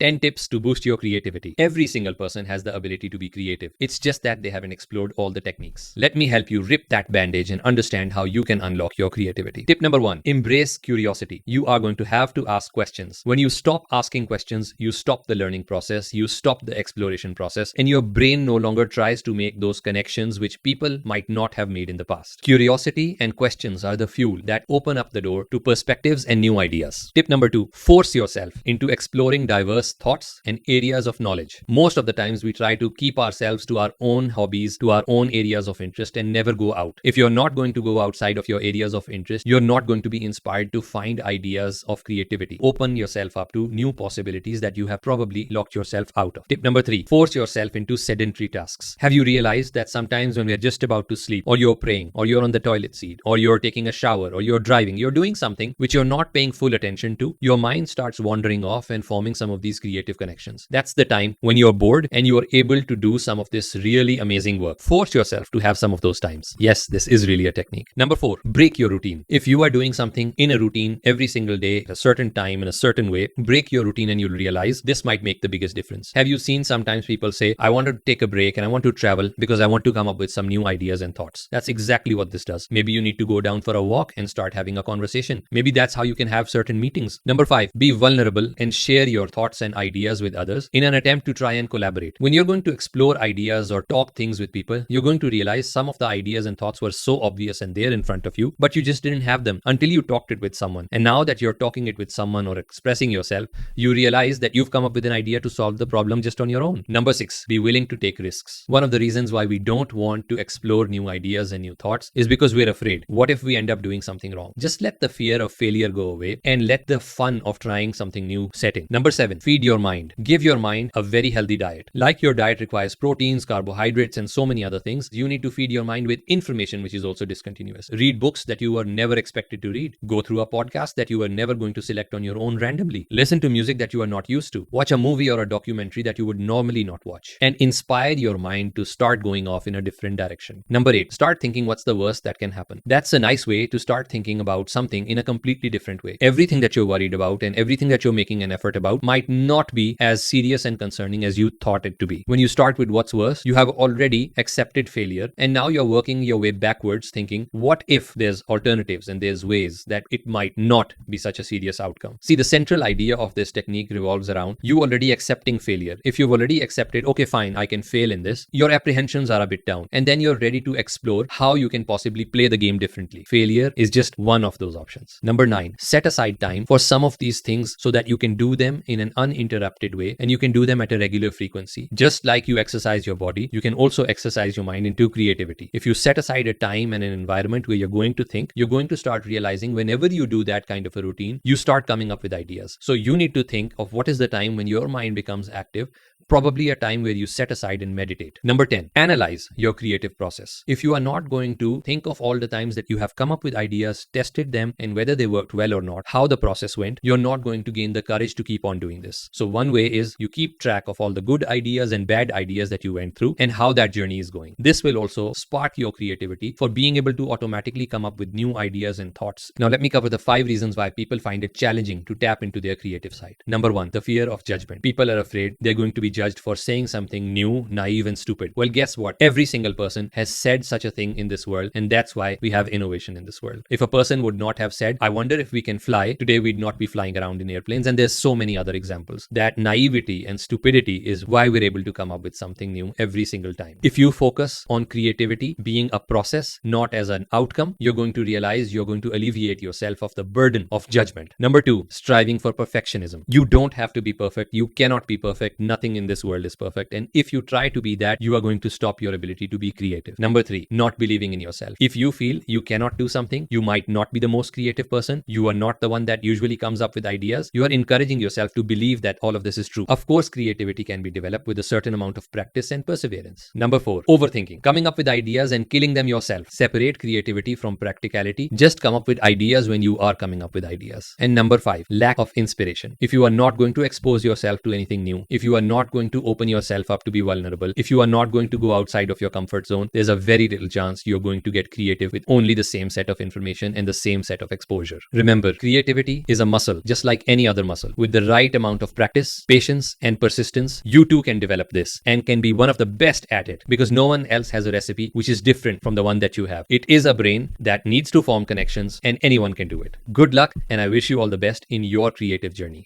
10 tips to boost your creativity. Every single person has the ability to be creative. It's just that they haven't explored all the techniques. Let me help you rip that bandage and understand how you can unlock your creativity. Tip number 1, embrace curiosity. You are going to have to ask questions. When you stop asking questions, you stop the learning process, you stop the exploration process, and your brain no longer tries to make those connections which people might not have made in the past. Curiosity and questions are the fuel that open up the door to perspectives and new ideas. Tip number 2, force yourself into exploring diverse thoughts and areas of knowledge. Most of the times we try to keep ourselves to our own hobbies, to our own areas of interest, and never go out. If you're not going to go outside of your areas of interest, you're not going to be inspired to find ideas of creativity. Open yourself up to new possibilities that you have probably locked yourself out of. Tip number 3, force yourself into sedentary tasks. Have you realized that sometimes when we're just about to sleep, or you're praying, or you're on the toilet seat, or you're taking a shower, or you're driving, you're doing something which you're not paying full attention to, your mind starts wandering off and forming some of these creative connections. That's the time when you're bored and you are able to do some of this really amazing work. Force yourself to have some of those times. Yes, this is really a technique. Number 4, break your routine. If you are doing something in a routine every single day at a certain time in a certain way, break your routine and you'll realize this might make the biggest difference. Have you seen sometimes people say, I want to take a break and I want to travel because I want to come up with some new ideas and thoughts. That's exactly what this does. Maybe you need to go down for a walk and start having a conversation. Maybe that's how you can have certain meetings. Number 5, be vulnerable and share your thoughts and ideas with others in an attempt to try and collaborate. When you're going to explore ideas or talk things with people, you're going to realize some of the ideas and thoughts were so obvious and there in front of you, but you just didn't have them until you talked it with someone. And now that you're talking it with someone or expressing yourself, you realize that you've come up with an idea to solve the problem just on your own. Number 6, be willing to take risks. One of the reasons why we don't want to explore new ideas and new thoughts is because we're afraid. What if we end up doing something wrong? Just let the fear of failure go away and let the fun of trying something new set in. Number 7, feed your mind. Give your mind a very healthy diet. Like your diet requires proteins, carbohydrates, and so many other things, you need to feed your mind with information which is also discontinuous. Read books that you were never expected to read. Go through a podcast that you were never going to select on your own randomly. Listen to music that you are not used to. Watch a movie or a documentary that you would normally not watch. And inspire your mind to start going off in a different direction. Number 8, start thinking what's the worst that can happen. That's a nice way to start thinking about something in a completely different way. Everything that you're worried about and everything that you're making an effort about might not be as serious and concerning as you thought it to be. When you start with what's worse, you have already accepted failure and now you're working your way backwards thinking, what if there's alternatives and there's ways that it might not be such a serious outcome? See, the central idea of this technique revolves around you already accepting failure. If you've already accepted, okay, fine, I can fail in this, your apprehensions are a bit down and then you're ready to explore how you can possibly play the game differently. Failure is just one of those options. Number 9, set aside time for some of these things so that you can do them in an uninterrupted way and you can do them at a regular frequency. Just like you exercise your body, you can also exercise your mind into creativity. If you set aside a time and an environment where you're going to think, you're going to start realizing whenever you do that kind of a routine, you start coming up with ideas. So you need to think of what is the time when your mind becomes active, probably a time where you set aside and meditate. Number 10, analyze your creative process. If you are not going to think of all the times that you have come up with ideas, tested them, and whether they worked well or not, how the process went, you're not going to gain the courage to keep on doing this. So one way is you keep track of all the good ideas and bad ideas that you went through and how that journey is going. This will also spark your creativity for being able to automatically come up with new ideas and thoughts. Now let me cover the 5 reasons why people find it challenging to tap into their creative side. Number 1, the fear of judgment. People are afraid they're going to be judged for saying something new, naive, and stupid. Well, guess what? Every single person has said such a thing in this world, and that's why we have innovation in this world. If a person would not have said, I wonder if we can fly, today we'd not be flying around in airplanes, and there's so many other examples. That naivety and stupidity is why we're able to come up with something new every single time. If you focus on creativity being a process, not as an outcome, you're going to realize you're going to alleviate yourself of the burden of judgment. Number 2, striving for perfectionism. You don't have to be perfect. You cannot be perfect. Nothing in this world is perfect. And if you try to be that, you are going to stop your ability to be creative. Number 3, not believing in yourself. If you feel you cannot do something, you might not be the most creative person. You are not the one that usually comes up with ideas. You are encouraging yourself to believe that all of this is true. Of course, creativity can be developed with a certain amount of practice and perseverance. Number 4, overthinking. Coming up with ideas and killing them yourself. Separate creativity from practicality. Just come up with ideas when you are coming up with ideas. And number 5, lack of inspiration. If you are not going to expose yourself to anything new, if you are not going to open yourself up to be vulnerable, if you are not going to go outside of your comfort zone, there's a very little chance you're going to get creative with only the same set of information and the same set of exposure. Remember, creativity is a muscle, just like any other muscle. With the right amount of practice, patience, and persistence, you too can develop this and can be one of the best at it, because no one else has a recipe which is different from the one that you have. It is a brain that needs to form connections, and anyone can do it. Good luck, and I wish you all the best in your creative journey.